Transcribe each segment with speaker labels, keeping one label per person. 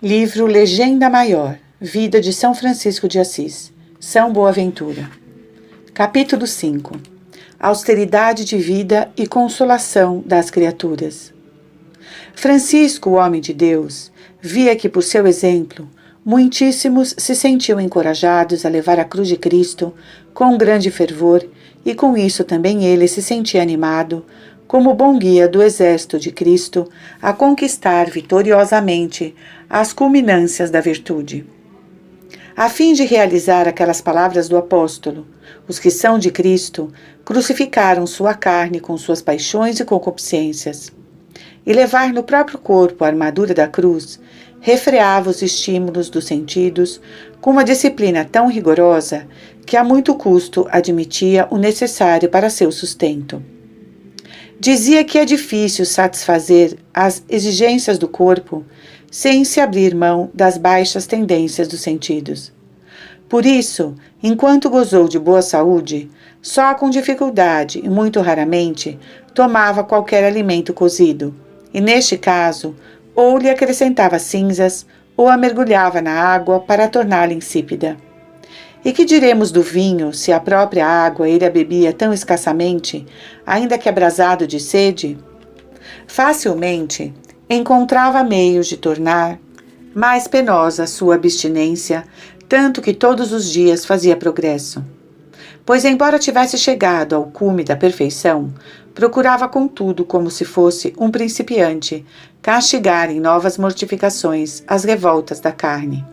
Speaker 1: Livro Legenda Maior, Vida de São Francisco de Assis, São Boaventura. Capítulo 5. Austeridade de vida e consolação das criaturas. Francisco, o homem de Deus, via que por seu exemplo, muitíssimos se sentiam encorajados a levar a cruz de Cristo com grande fervor e com isso também ele se sentia animado, como bom guia do exército de Cristo, a conquistar vitoriosamente as culminâncias da virtude. A fim de realizar aquelas palavras do apóstolo, os que são de Cristo crucificaram sua carne com suas paixões e concupiscências. E levar no próprio corpo a armadura da cruz refreava os estímulos dos sentidos com uma disciplina tão rigorosa que a muito custo admitia o necessário para seu sustento. Dizia que é difícil satisfazer as exigências do corpo sem se abrir mão das baixas tendências dos sentidos. Por isso, enquanto gozou de boa saúde, só com dificuldade e muito raramente tomava qualquer alimento cozido, e neste caso, ou lhe acrescentava cinzas ou a mergulhava na água para torná-la insípida. E que diremos do vinho, se a própria água ele a bebia tão escassamente, ainda que abrasado de sede? Facilmente encontrava meios de tornar mais penosa sua abstinência, tanto que todos os dias fazia progresso. Pois, embora tivesse chegado ao cume da perfeição, procurava contudo, como se fosse um principiante, castigar em novas mortificações as revoltas da carne.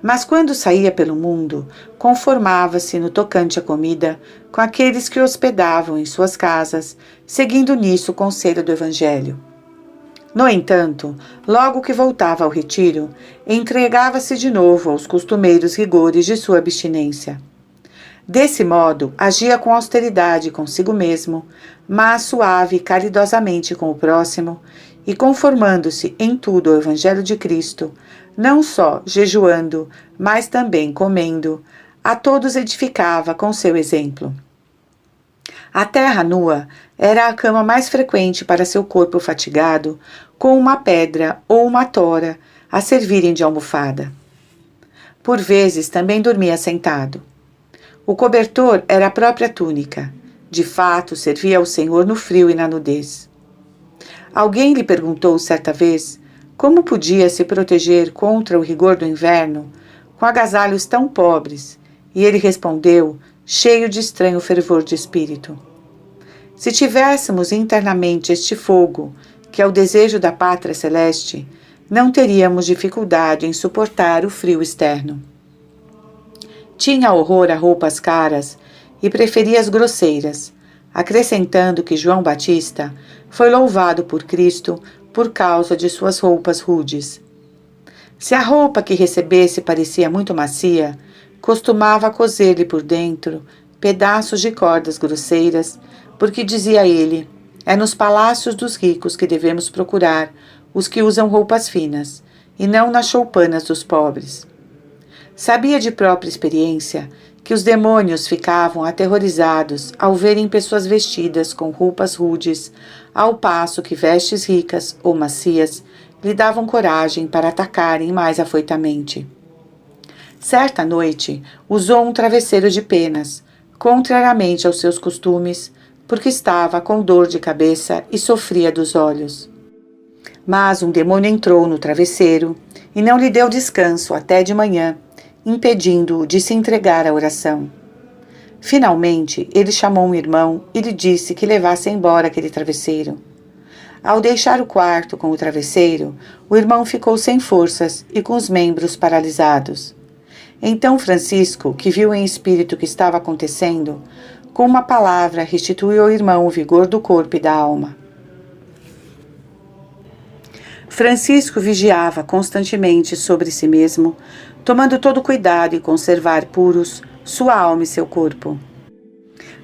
Speaker 1: Mas quando saía pelo mundo, conformava-se no tocante à comida com aqueles que o hospedavam em suas casas, seguindo nisso o conselho do Evangelho. No entanto, logo que voltava ao retiro, entregava-se de novo aos costumeiros rigores de sua abstinência. Desse modo, agia com austeridade consigo mesmo, mas suave e caridosamente com o próximo, e conformando-se em tudo ao Evangelho de Cristo, não só jejuando, mas também comendo, a todos edificava com seu exemplo. A terra nua era a cama mais frequente para seu corpo fatigado, com uma pedra ou uma tora a servirem de almofada. Por vezes também dormia sentado. O cobertor era a própria túnica. De fato, servia ao Senhor no frio e na nudez. Alguém lhe perguntou certa vez como podia se proteger contra o rigor do inverno com agasalhos tão pobres, e ele respondeu, cheio de estranho fervor de espírito: se tivéssemos internamente este fogo, que é o desejo da pátria celeste, não teríamos dificuldade em suportar o frio externo. Tinha horror a roupas caras e preferia as grosseiras, acrescentando que João Batista foi louvado por Cristo por causa de suas roupas rudes. Se a roupa que recebesse parecia muito macia, costumava cozer-lhe por dentro pedaços de cordas grosseiras, porque dizia ele, é nos palácios dos ricos que devemos procurar os que usam roupas finas, e não nas choupanas dos pobres. Sabia de própria experiência que os demônios ficavam aterrorizados ao verem pessoas vestidas com roupas rudes, ao passo que vestes ricas ou macias lhe davam coragem para atacarem mais afoitamente. Certa noite, usou um travesseiro de penas, contrariamente aos seus costumes, porque estava com dor de cabeça e sofria dos olhos. Mas um demônio entrou no travesseiro e não lhe deu descanso até de manhã, impedindo-o de se entregar à oração. Finalmente, ele chamou um irmão e lhe disse que levasse embora aquele travesseiro. Ao deixar o quarto com o travesseiro, o irmão ficou sem forças e com os membros paralisados. Então Francisco, que viu em espírito o que estava acontecendo, com uma palavra restituiu ao irmão o vigor do corpo e da alma. Francisco vigiava constantemente sobre si mesmo, tomando todo cuidado em conservar puros sua alma e seu corpo.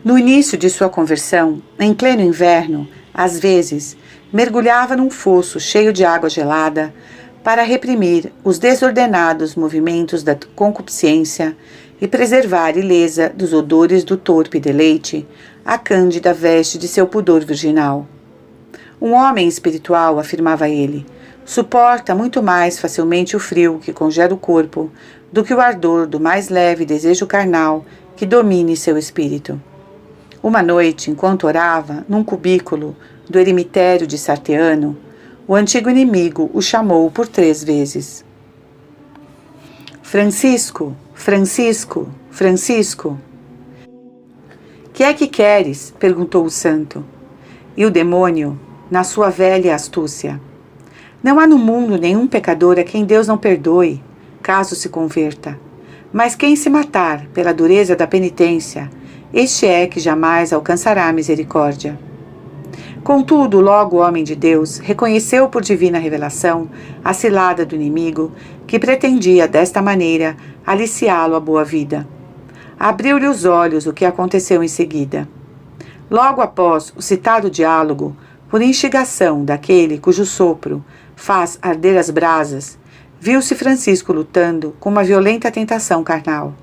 Speaker 1: No início de sua conversão, em pleno inverno, às vezes, mergulhava num fosso cheio de água gelada para reprimir os desordenados movimentos da concupiscência e preservar ilesa dos odores do torpe deleite a cândida veste de seu pudor virginal. Um homem espiritual, afirmava ele, Suporta muito mais facilmente o frio que congela o corpo do que o ardor do mais leve desejo carnal que domine seu espírito. Uma noite, enquanto orava, num cubículo do eremitério de Sarteano, o antigo inimigo o chamou por 3 vezes. Francisco, Francisco, Francisco. Que é que queres? Perguntou o santo. E o demônio, na sua velha astúcia: não há no mundo nenhum pecador a quem Deus não perdoe, caso se converta. Mas quem se matar pela dureza da penitência, este é que jamais alcançará a misericórdia. Contudo, logo o homem de Deus reconheceu por divina revelação a cilada do inimigo, que pretendia desta maneira aliciá-lo à boa vida. Abriu-lhe os olhos o que aconteceu em seguida. Logo após o citado diálogo, por instigação daquele cujo sopro faz arder as brasas, viu-se Francisco lutando com uma violenta tentação carnal.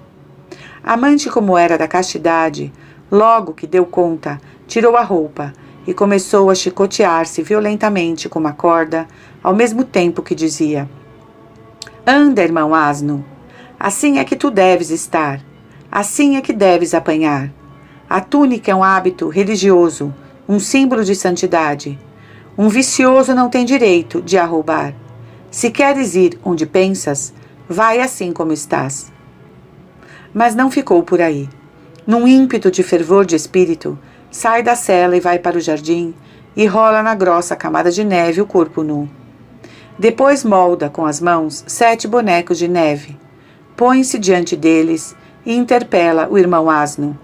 Speaker 1: Amante como era da castidade, logo que deu conta, tirou a roupa e começou a chicotear-se violentamente com uma corda, ao mesmo tempo que dizia: anda, irmão asno, assim é que tu deves estar, assim é que deves apanhar. A túnica é um hábito religioso, um símbolo de santidade. Um vicioso não tem direito de a roubar. Se queres ir onde pensas, vai assim como estás. Mas não ficou por aí. Num ímpeto de fervor de espírito, sai da cela e vai para o jardim e rola na grossa camada de neve o corpo nu. Depois molda com as mãos 7 bonecos de neve, põe-se diante deles e interpela o irmão asno.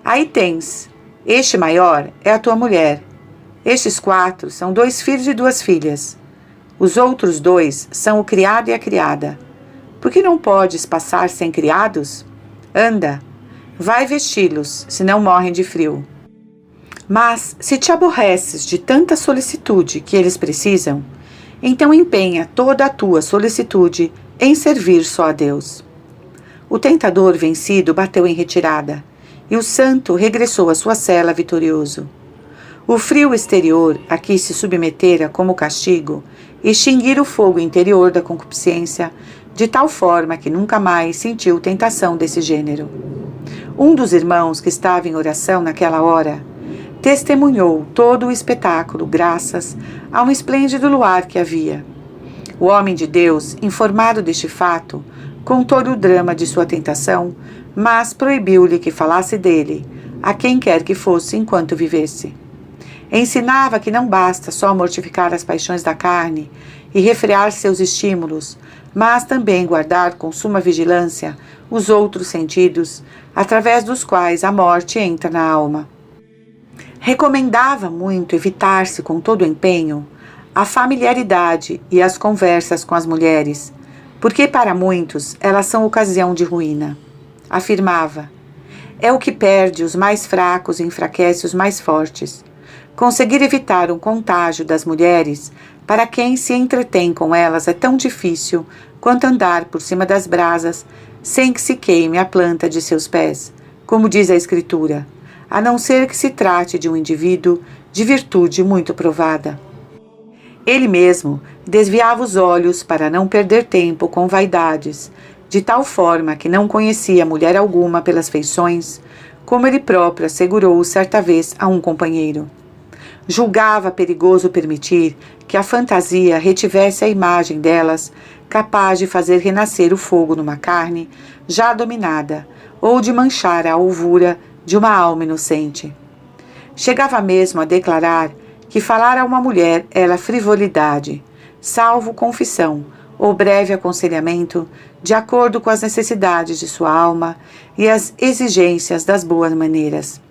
Speaker 1: Aí tens, este maior é a tua mulher, estes 4 são 2 filhos e 2 filhas, os outros 2 são o criado e a criada. Por que não podes passar sem criados? Anda, vai vesti-los, senão morrem de frio. Mas, se te aborreces de tanta solicitude que eles precisam, então empenha toda a tua solicitude em servir só a Deus. O tentador vencido bateu em retirada, e o santo regressou à sua cela vitorioso. O frio exterior a que se submetera como castigo extinguira o fogo interior da concupiscência, de tal forma que nunca mais sentiu tentação desse gênero. Um dos irmãos que estava em oração naquela hora testemunhou todo o espetáculo graças a um esplêndido luar que havia. O homem de Deus, informado deste fato, contou-lhe o drama de sua tentação, mas proibiu-lhe que falasse dele, a quem quer que fosse enquanto vivesse. Ensinava que não basta só mortificar as paixões da carne e refrear seus estímulos, mas também guardar com suma vigilância os outros sentidos, através dos quais a morte entra na alma. Recomendava muito evitar-se com todo o empenho a familiaridade e as conversas com as mulheres, porque para muitos elas são ocasião de ruína. Afirmava: é o que perde os mais fracos e enfraquece os mais fortes. Conseguir evitar um contágio das mulheres, para quem se entretém com elas, é tão difícil quanto andar por cima das brasas sem que se queime a planta de seus pés, como diz a Escritura, a não ser que se trate de um indivíduo de virtude muito provada. Ele mesmo desviava os olhos para não perder tempo com vaidades, de tal forma que não conhecia mulher alguma pelas feições, como ele próprio assegurou certa vez a um companheiro. Julgava perigoso permitir que a fantasia retivesse a imagem delas, capaz de fazer renascer o fogo numa carne já dominada, ou de manchar a alvura de uma alma inocente. Chegava mesmo a declarar que falar a uma mulher era frivolidade, salvo confissão ou breve aconselhamento, de acordo com as necessidades de sua alma e as exigências das boas maneiras.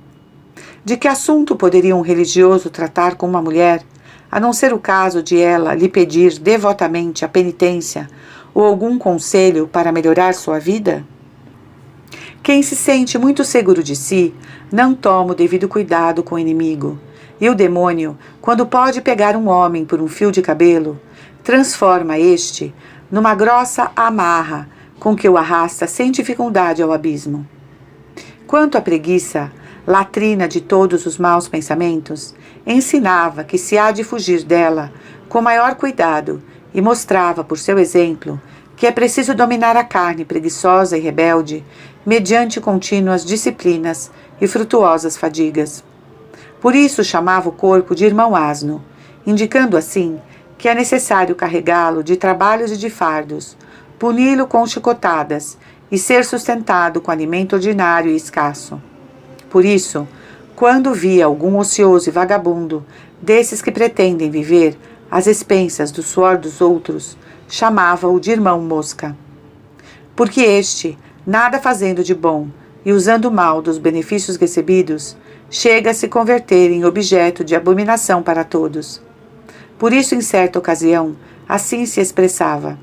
Speaker 1: De que assunto poderia um religioso tratar com uma mulher, a não ser o caso de ela lhe pedir devotamente a penitência ou algum conselho para melhorar sua vida? Quem se sente muito seguro de si, não toma o devido cuidado com o inimigo, e o demônio, quando pode pegar um homem por um fio de cabelo, transforma este numa grossa amarra com que o arrasta sem dificuldade ao abismo. Quanto à preguiça, latrina de todos os maus pensamentos, ensinava que se há de fugir dela com maior cuidado e mostrava, por seu exemplo, que é preciso dominar a carne preguiçosa e rebelde mediante contínuas disciplinas e frutuosas fadigas. Por isso chamava o corpo de irmão asno, indicando assim que é necessário carregá-lo de trabalhos e de fardos, puni-lo com chicotadas e ser sustentado com alimento ordinário e escasso. Por isso, quando via algum ocioso e vagabundo, desses que pretendem viver às expensas do suor dos outros, chamava-o de irmão mosca. Porque este, nada fazendo de bom e usando mal dos benefícios recebidos, chega a se converter em objeto de abominação para todos. Por isso, em certa ocasião, assim se expressava: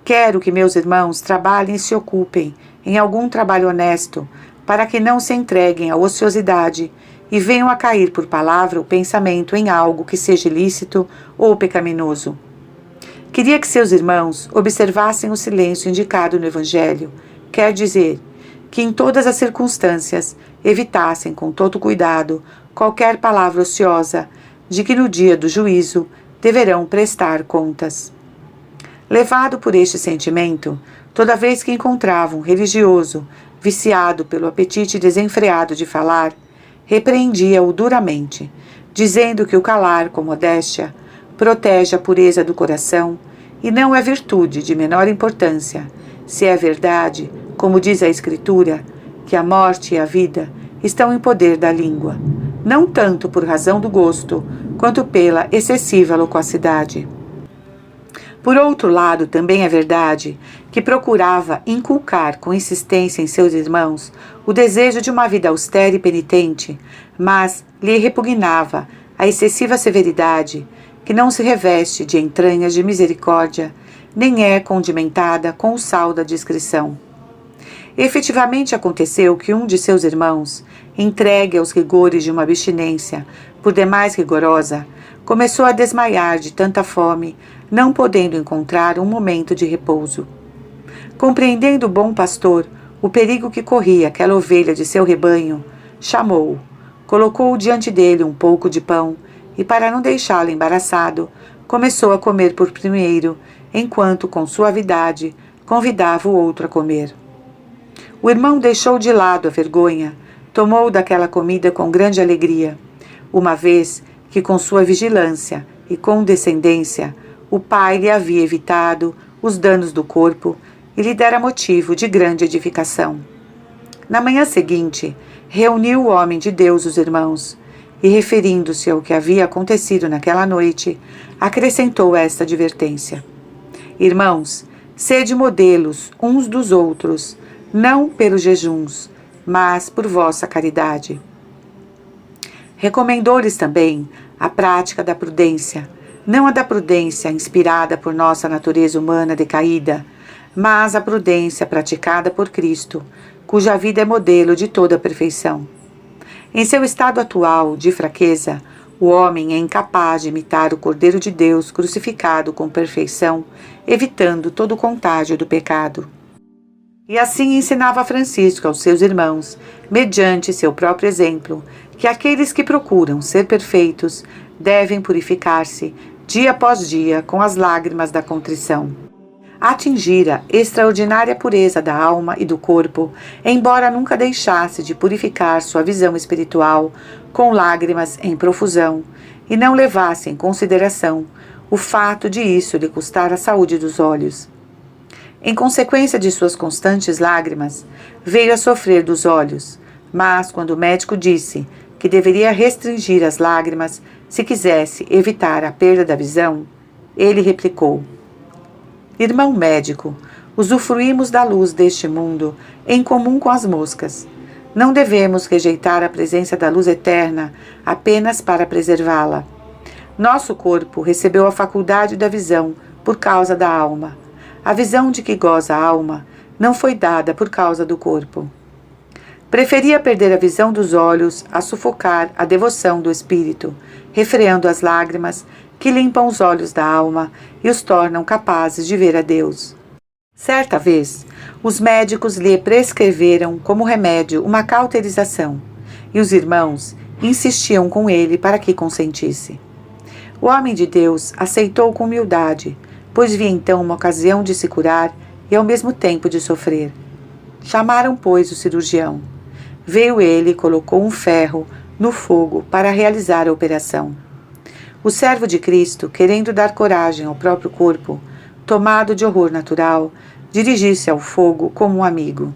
Speaker 1: quero que meus irmãos trabalhem e se ocupem em algum trabalho honesto, para que não se entreguem à ociosidade e venham a cair por palavra ou pensamento em algo que seja ilícito ou pecaminoso. Queria que seus irmãos observassem o silêncio indicado no Evangelho, quer dizer, que em todas as circunstâncias evitassem com todo cuidado qualquer palavra ociosa, de que no dia do juízo deverão prestar contas. Levado por este sentimento, toda vez que encontrava um religioso viciado pelo apetite desenfreado de falar, repreendia-o duramente, dizendo que o calar com modéstia protege a pureza do coração e não é virtude de menor importância, se é verdade, como diz a Escritura, que a morte e a vida estão em poder da língua, não tanto por razão do gosto, quanto pela excessiva loquacidade. Por outro lado, também é verdade que procurava inculcar com insistência em seus irmãos o desejo de uma vida austera e penitente, mas lhe repugnava a excessiva severidade, que não se reveste de entranhas de misericórdia, nem é condimentada com o sal da discrição. Efetivamente aconteceu que um de seus irmãos, entregue aos rigores de uma abstinência por demais rigorosa, começou a desmaiar de tanta fome, não podendo encontrar um momento de repouso. Compreendendo o bom pastor o perigo que corria aquela ovelha de seu rebanho, chamou-o, colocou diante dele um pouco de pão e, para não deixá-lo embaraçado, começou a comer por primeiro, enquanto, com suavidade, convidava o outro a comer. O irmão deixou de lado a vergonha, tomou daquela comida com grande alegria, uma vez que, com sua vigilância e condescendência, o pai lhe havia evitado os danos do corpo e lhe dera motivo de grande edificação. Na manhã seguinte, reuniu o homem de Deus os irmãos e, referindo-se ao que havia acontecido naquela noite, acrescentou esta advertência: Irmãos, sede modelos uns dos outros, não pelos jejuns, mas por vossa caridade. Recomendou-lhes também a prática da prudência, não a da prudência inspirada por nossa natureza humana decaída, mas a prudência praticada por Cristo, cuja vida é modelo de toda a perfeição. Em seu estado atual de fraqueza, o homem é incapaz de imitar o Cordeiro de Deus crucificado com perfeição, evitando todo o contágio do pecado. E assim ensinava Francisco aos seus irmãos, mediante seu próprio exemplo, que aqueles que procuram ser perfeitos devem purificar-se dia após dia com as lágrimas da contrição. Atingira extraordinária pureza da alma e do corpo, embora nunca deixasse de purificar sua visão espiritual com lágrimas em profusão, e não levasse em consideração o fato de isso lhe custar a saúde dos olhos. Em consequência de suas constantes lágrimas, veio a sofrer dos olhos, mas quando o médico disse que deveria restringir as lágrimas se quisesse evitar a perda da visão, ele replicou: Irmão médico, usufruímos da luz deste mundo em comum com as moscas. Não devemos rejeitar a presença da luz eterna apenas para preservá-la. Nosso corpo recebeu a faculdade da visão por causa da alma. A visão de que goza a alma não foi dada por causa do corpo. Preferia perder a visão dos olhos a sufocar a devoção do espírito, refreando as lágrimas que limpam os olhos da alma e os tornam capazes de ver a Deus. Certa vez, os médicos lhe prescreveram como remédio uma cauterização, e os irmãos insistiam com ele para que consentisse. O homem de Deus aceitou com humildade, pois via então uma ocasião de se curar e ao mesmo tempo de sofrer. Chamaram, pois, o cirurgião. Veio ele e colocou um ferro no fogo para realizar a operação. O servo de Cristo, querendo dar coragem ao próprio corpo, tomado de horror natural, dirigiu-se ao fogo como um amigo.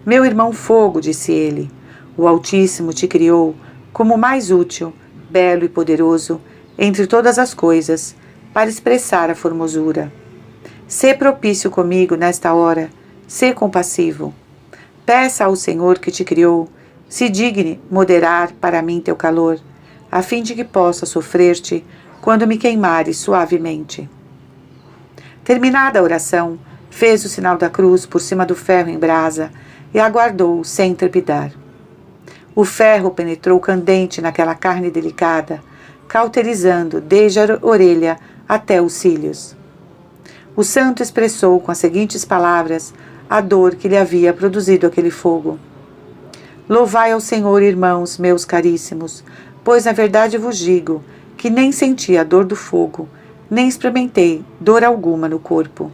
Speaker 1: Meu irmão fogo, disse ele, o Altíssimo te criou como o mais útil, belo e poderoso entre todas as coisas, para expressar a formosura. Sê propício comigo nesta hora, sê compassivo. Peça ao Senhor que te criou, se digne moderar para mim teu calor, a fim de que possa sofrer-te quando me queimares suavemente. Terminada a oração, fez o sinal da cruz por cima do ferro em brasa e aguardou sem trepidar. O ferro penetrou candente naquela carne delicada, cauterizando desde a orelha até os cílios. O santo expressou com as seguintes palavras a dor que lhe havia produzido aquele fogo. Louvai ao Senhor, irmãos meus caríssimos, pois na verdade vos digo que nem senti a dor do fogo, nem experimentei dor alguma no corpo.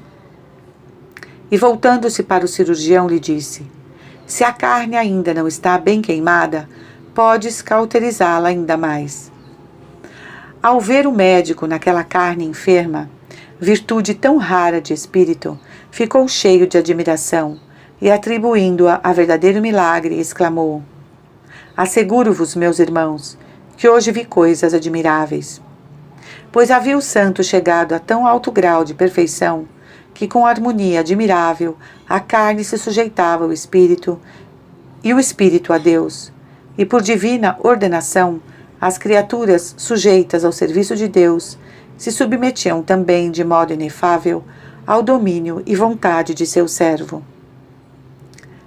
Speaker 1: E voltando-se para o cirurgião lhe disse, se a carne ainda não está bem queimada, podes cauterizá-la ainda mais. Ao ver o médico naquela carne enferma, virtude tão rara de espírito, ficou cheio de admiração e, atribuindo-a a verdadeiro milagre, exclamou: asseguro-vos, meus irmãos, que hoje vi coisas admiráveis. Pois havia o santo chegado a tão alto grau de perfeição que, com harmonia admirável, a carne se sujeitava ao espírito e o espírito a Deus, e por divina ordenação, as criaturas sujeitas ao serviço de Deus se submetiam também de modo inefável ao domínio e vontade de seu servo.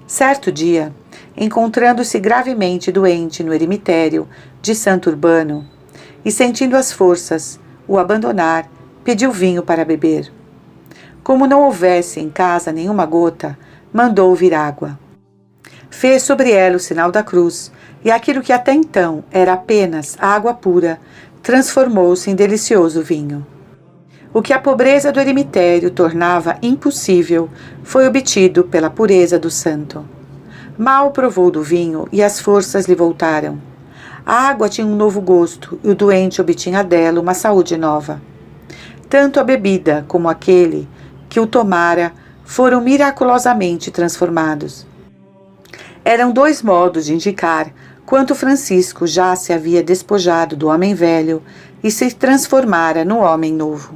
Speaker 1: Certo dia, encontrando-se gravemente doente no eremitério de Santo Urbano e sentindo as forças o abandonar, pediu vinho para beber. Como não houvesse em casa nenhuma gota, mandou vir água. Fez sobre ela o sinal da cruz, e aquilo que até então era apenas água pura, transformou-se em delicioso vinho. O que a pobreza do eremitério tornava impossível foi obtido pela pureza do santo. Mal provou do vinho e as forças lhe voltaram. A água tinha um novo gosto e o doente obtinha dela uma saúde nova. Tanto a bebida como aquele que o tomara foram miraculosamente transformados. Eram dois modos de indicar quanto Francisco já se havia despojado do homem velho e se transformara no homem novo.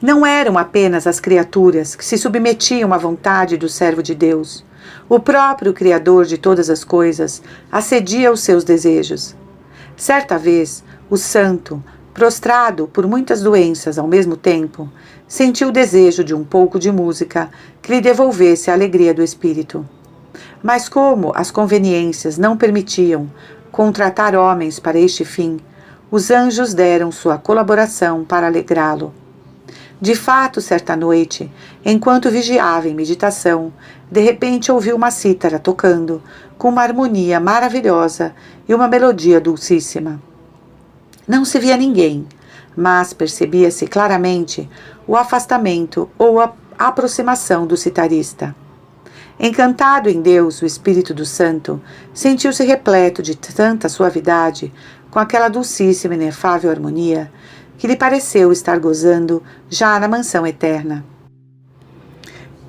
Speaker 1: Não eram apenas as criaturas que se submetiam à vontade do servo de Deus. O próprio Criador de todas as coisas acedia aos seus desejos. Certa vez, o santo, prostrado por muitas doenças ao mesmo tempo, sentiu o desejo de um pouco de música que lhe devolvesse a alegria do espírito. Mas como as conveniências não permitiam contratar homens para este fim, os anjos deram sua colaboração para alegrá-lo. De fato, certa noite, enquanto vigiava em meditação, de repente ouviu uma cítara tocando, com uma harmonia maravilhosa e uma melodia dulcíssima. Não se via ninguém, mas percebia-se claramente o afastamento ou a aproximação do citarista. Encantado em Deus, o Espírito do Santo, sentiu-se repleto de tanta suavidade, com aquela dulcíssima e inefável harmonia, que lhe pareceu estar gozando já na mansão eterna.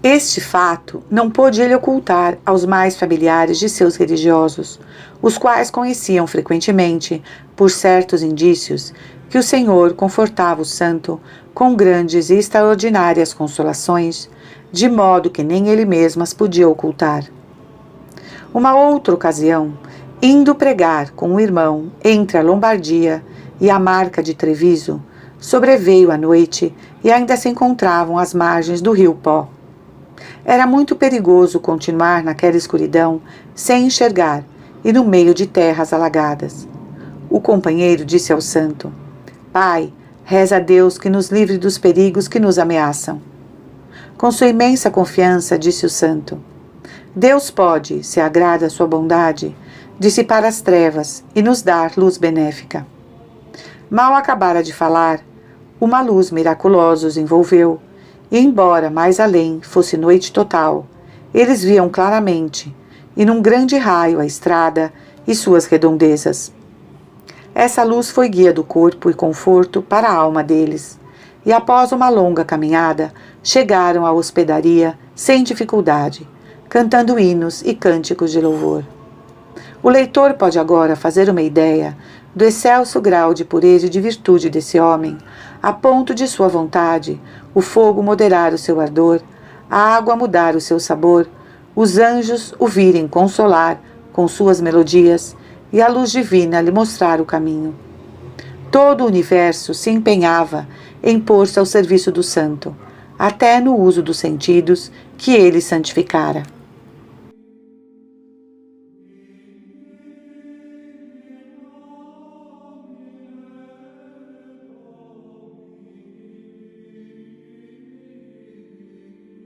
Speaker 1: Este fato não pôde ele ocultar aos mais familiares de seus religiosos, os quais conheciam frequentemente, por certos indícios, que o Senhor confortava o santo com grandes e extraordinárias consolações, de modo que nem ele mesmo as podia ocultar. Uma outra ocasião, indo pregar com um irmão entre a Lombardia e a Marca de Treviso, sobreveio a noite e ainda se encontravam às margens do rio Pó. Era muito perigoso continuar naquela escuridão sem enxergar e no meio de terras alagadas. O companheiro disse ao santo: Pai, reza a Deus que nos livre dos perigos que nos ameaçam. Com sua imensa confiança, disse o santo: Deus pode, se agrada a sua bondade, dissipar as trevas e nos dar luz benéfica. Mal acabara de falar, uma luz miraculosa os envolveu, e embora mais além fosse noite total, eles viam claramente, e num grande raio, a estrada e suas redondezas. Essa luz foi guia do corpo e conforto para a alma deles, e após uma longa caminhada, chegaram à hospedaria sem dificuldade, cantando hinos e cânticos de louvor. O leitor pode agora fazer uma ideia do excelso grau de pureza e de virtude desse homem, a ponto de sua vontade, o fogo moderar o seu ardor, a água mudar o seu sabor, os anjos o virem consolar com suas melodias e a luz divina lhe mostrar o caminho. Todo o universo se empenhava em pôr-se ao serviço do santo, até no uso dos sentidos que ele santificara.